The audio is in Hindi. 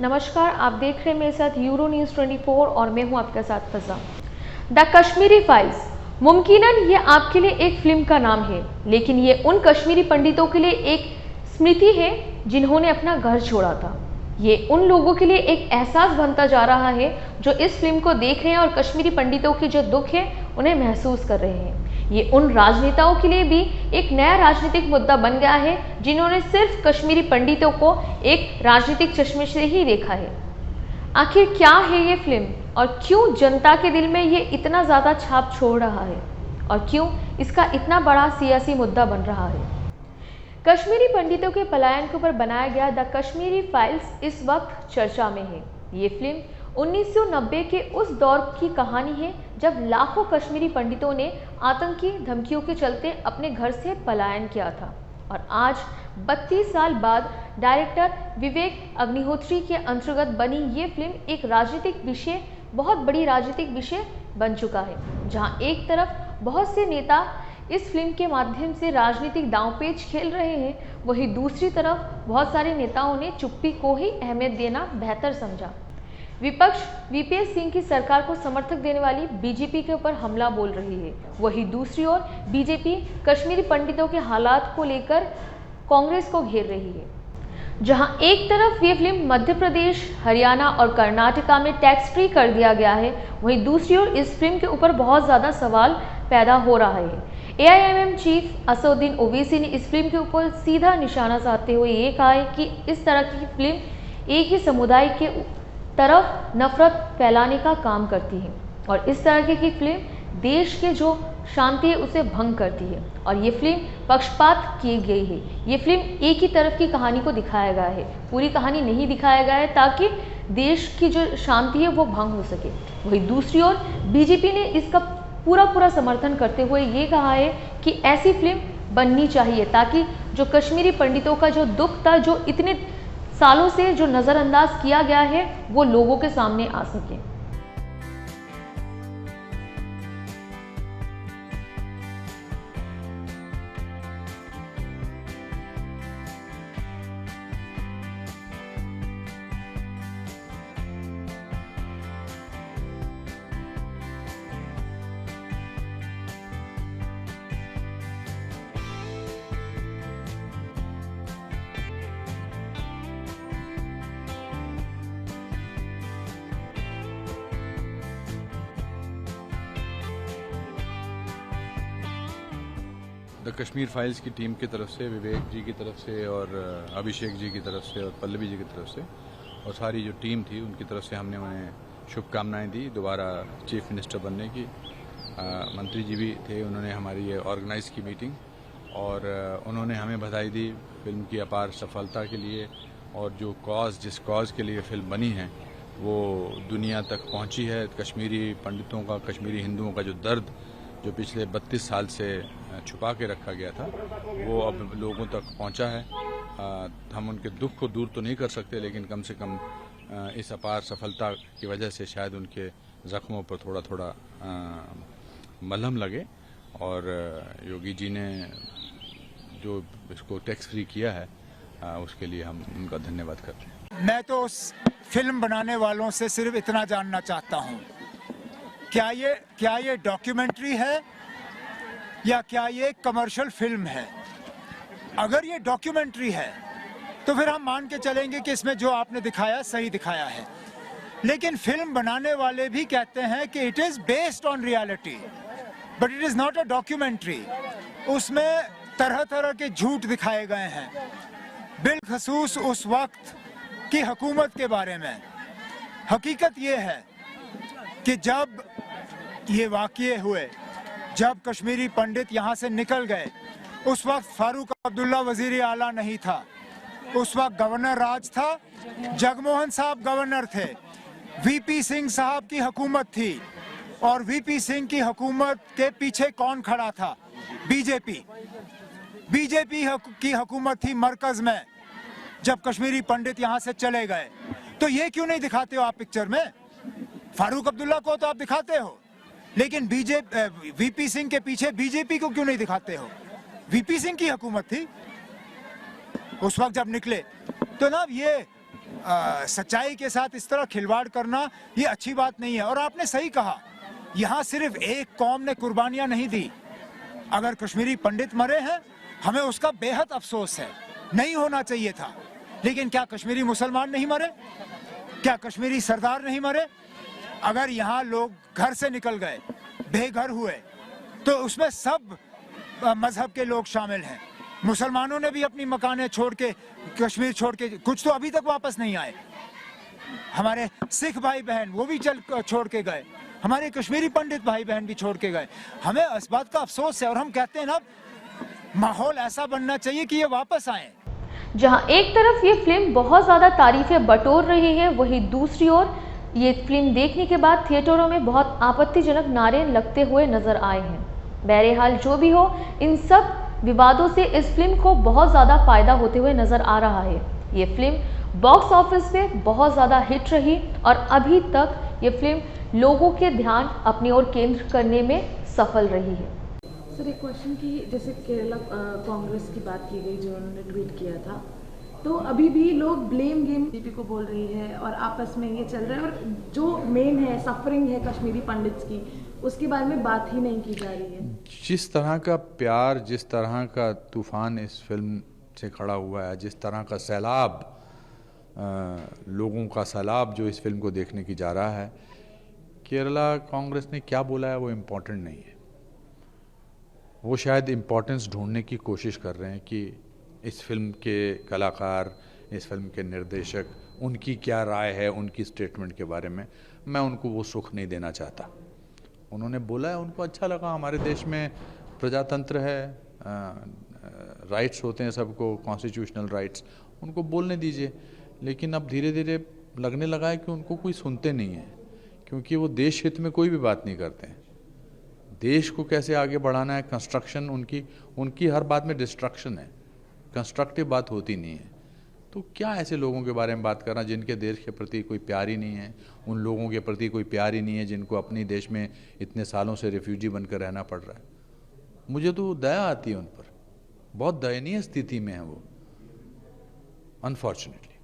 नमस्कार, आप देख रहे हैं मेरे साथ यूरो न्यूज़ 24 और मैं हूं आपके साथ फजा। The Kashmiri files. मुमकिनन ये आपके लिए एक फिल्म का नाम है, लेकिन ये उन कश्मीरी पंडितों के लिए एक स्मृति है जिन्होंने अपना घर छोड़ा था। ये उन लोगों के लिए एक एहसास बनता जा रहा है जो इस फिल्म को देख रहे हैं और कश्मीरी पंडितों के जो दुख है उन्हें महसूस कर रहे हैं। ये उन राजनेताओं के लिए भी एक नया राजनीतिक मुद्दा बन गया है जिन्होंने सिर्फ कश्मीरी पंडितों को एक राजनीतिक चश्मे से ही देखा है। आखिर क्या है ये फिल्म और क्यों जनता के दिल में ये इतना ज़्यादा छाप छोड़ रहा है और क्यों इसका इतना बड़ा सियासी मुद्दा बन रहा है। कश्मीरी पंडितों के पलायन के ऊपर बनाया गया द कश्मीरी फाइल्स इस वक्त चर्चा में है। ये फिल्म 1990 के उस दौर की कहानी है जब लाखों कश्मीरी पंडितों ने आतंकी धमकियों के चलते अपने घर से पलायन किया था और आज 32 साल बाद डायरेक्टर विवेक अग्निहोत्री के अंतर्गत बनी ये फिल्म एक राजनीतिक विषय, बहुत बड़ी राजनीतिक विषय बन चुका है, जहां एक तरफ बहुत से नेता इस फिल्म के माध्यम से राजनीतिक दांवपेच खेल रहे हैं, वहीं दूसरी तरफ बहुत सारे नेताओं ने चुप्पी को ही अहमियत देना बेहतर समझा। विपक्ष वीपीएस सिंह की सरकार को समर्थक देने वाली बीजेपी के ऊपर हमला बोल रही है, वहीं दूसरी ओर बीजेपी कश्मीरी पंडितों के हालात को लेकर कांग्रेस को घेर रही है। जहां एक तरफ ये फिल्म मध्य प्रदेश, हरियाणा और कर्नाटका में टैक्स फ्री कर दिया गया है, वहीं दूसरी ओर इस फिल्म के ऊपर बहुत ज़्यादा सवाल पैदा हो रहा है। एआईएमएम चीफ असदुद्दीन ओवैसी ने इस फिल्म के ऊपर सीधा निशाना साधते हुए ये कहा है कि इस तरह की फिल्म एक ही समुदाय के तरफ नफरत फैलाने का काम करती है और इस तरह की फिल्म देश के जो शांति है उसे भंग करती है और ये फिल्म पक्षपात की गई है। ये फिल्म एक ही तरफ की कहानी को दिखाया गया है, पूरी कहानी नहीं दिखाया गया है ताकि देश की जो शांति है वो भंग हो सके। वहीं दूसरी ओर बीजेपी ने इसका पूरा समर्थन करते हुए ये कहा है कि ऐसी फिल्म बननी चाहिए ताकि जो कश्मीरी पंडितों का जो दुख था, जो इतने सालों से जो नज़रअंदाज किया गया है, वो लोगों के सामने आ सके। द कश्मीर फाइल्स की टीम की तरफ से, विवेक जी की तरफ से और अभिषेक जी की तरफ से और पल्लवी जी की तरफ से और सारी जो टीम थी उनकी तरफ से हमने उन्हें शुभकामनाएं दी दोबारा चीफ मिनिस्टर बनने की। मंत्री जी भी थे, उन्होंने हमारी ये ऑर्गेनाइज की मीटिंग और उन्होंने हमें बधाई दी फिल्म की अपार सफलता के लिए और जो जिस कॉज के लिए फिल्म बनी है वो दुनिया तक पहुंची है। कश्मीरी पंडितों का, कश्मीरी हिंदुओं का जो दर्द जो पिछले 32 साल से छुपा के रखा गया था वो अब लोगों तक पहुंचा है। हम उनके दुख को दूर तो नहीं कर सकते, लेकिन कम से कम इस अपार सफलता की वजह से शायद उनके जख्मों पर थोड़ा मलहम लगे और योगी जी ने जो इसको टैक्स फ्री किया है उसके लिए हम उनका धन्यवाद करते हैं। मैं तो उस फिल्म बनाने वालों से सिर्फ इतना जानना चाहता हूँ, क्या ये डॉक्यूमेंट्री है या क्या ये कमर्शियल फिल्म है? अगर ये डॉक्यूमेंट्री है तो फिर हम मान के चलेंगे कि इसमें जो आपने दिखाया सही दिखाया है, लेकिन फिल्म बनाने वाले भी कहते हैं कि it is based on reality but it is not a documentary. उसमें तरह तरह के झूठ दिखाए गए हैं, बिलखसूस उस वक्त की हुकूमत के बारे में। हकीकत ये है कि जब ये वाक़ये हुए, जब कश्मीरी पंडित यहाँ से निकल गए, उस वक्त फारूक अब्दुल्ला वजीर आला नहीं था, उस वक्त गवर्नर राज था, जगमोहन साहब गवर्नर थे, वीपी सिंह साहब की हुकूमत थी और वीपी सिंह की हुकूमत के पीछे कौन खड़ा था? बीजेपी की हुकूमत थी मरकज में जब कश्मीरी पंडित यहाँ से चले गए। तो ये क्यों नहीं दिखाते हो आप पिक्चर में? फारूक अब्दुल्ला को तो आप दिखाते हो, लेकिन वीपी सिंह के पीछे बीजेपी को क्यों नहीं दिखाते हो? वीपी सिंह की हुकूमत थी उस वक्त जब निकले। तो ना ये सच्चाई के साथ इस तरह खिलवाड़ करना ये अच्छी बात नहीं है। और आपने सही कहा, यहाँ सिर्फ एक कौम ने कुर्बानियां नहीं दी। अगर कश्मीरी पंडित मरे हैं, हमें उसका बेहद अफसोस है, नहीं होना चाहिए था। लेकिन क्या कश्मीरी मुसलमान नहीं मरे? क्या कश्मीरी सरदार नहीं मरे? अगर यहाँ लोग घर से निकल गए, बेघर हुए, तो उसमें सब मजहब के लोग शामिल हैं। मुसलमानों ने भी अपनी मकानें छोड़ के, कश्मीर छोड़ के, कुछ तो अभी तक वापस नहीं आए। हमारे सिख भाई बहन वो भी छोड़ के गए, हमारे कश्मीरी पंडित भाई बहन भी छोड़ के गए। हमें इस बात का अफसोस है और हम कहते हैं ना, माहौल ऐसा बनना चाहिए कि ये वापस आए। जहां एक तरफ ये फिल्म बहुत ज़्यादा तारीफें बटोर रही है, वहीं दूसरी ओर ये फिल्म देखने के बाद थिएटरों में बहुत आपत्तिजनक नारे लगते हुए नजर आए हैं। बहरहाल जो भी हो, इन सब विवादों से इस फिल्म को बहुत ज़्यादा फायदा होते हुए नजर आ रहा है। ये फिल्म बॉक्स ऑफिस पे बहुत ज़्यादा हिट रही और अभी तक ये फिल्म लोगों के ध्यान अपनी ओर केंद्र करने में सफल रही है। सर, एक क्वेश्चन की, जैसे केरला कांग्रेस की बात की गई जो उन्होंने ट्वीट किया था, तो अभी भी लोग ब्लेम गेम बीजेपी को बोल रही है और आपस में ये चल रहा है, और जो मेन है सफरिंग है कश्मीरी पंडित्स की, उसके बारे में बात ही नहीं की जा रही है। जिस तरह का प्यार, जिस तरह का तूफान इस फिल्म से खड़ा हुआ है, जिस तरह का सैलाब, लोगों का सैलाब जो इस फिल्म को देखने की जा रहा है, केरला कांग्रेस ने क्या बोला है वो इम्पोर्टेंट नहीं है। वो शायद इम्पोर्टेंस ढूंढने की कोशिश कर रहे हैं कि इस फिल्म के कलाकार, इस फिल्म के निर्देशक, उनकी क्या राय है उनकी स्टेटमेंट के बारे में। मैं उनको वो सुख नहीं देना चाहता। उन्होंने बोला है, उनको अच्छा लगा। हमारे देश में प्रजातंत्र है, राइट्स होते हैं सबको, कॉन्स्टिट्यूशनल राइट्स, उनको बोलने दीजिए। लेकिन अब धीरे धीरे लगने लगा है कि उनको कोई सुनते नहीं है, क्योंकि वो देश हित में कोई भी बात नहीं करते हैं। देश को कैसे आगे बढ़ाना है, कंस्ट्रक्शन, उनकी हर बात में डिस्ट्रक्शन है, कंस्ट्रक्टिव बात होती नहीं है। तो क्या ऐसे लोगों के बारे में बात करना जिनके देश के प्रति कोई प्यार ही नहीं है, उन लोगों के प्रति कोई प्यार ही नहीं है जिनको अपने देश में इतने सालों से रिफ्यूजी बनकर रहना पड़ रहा है। मुझे तो दया आती है उन पर, बहुत दयनीय स्थिति में है वो, अनफॉर्चुनेटली।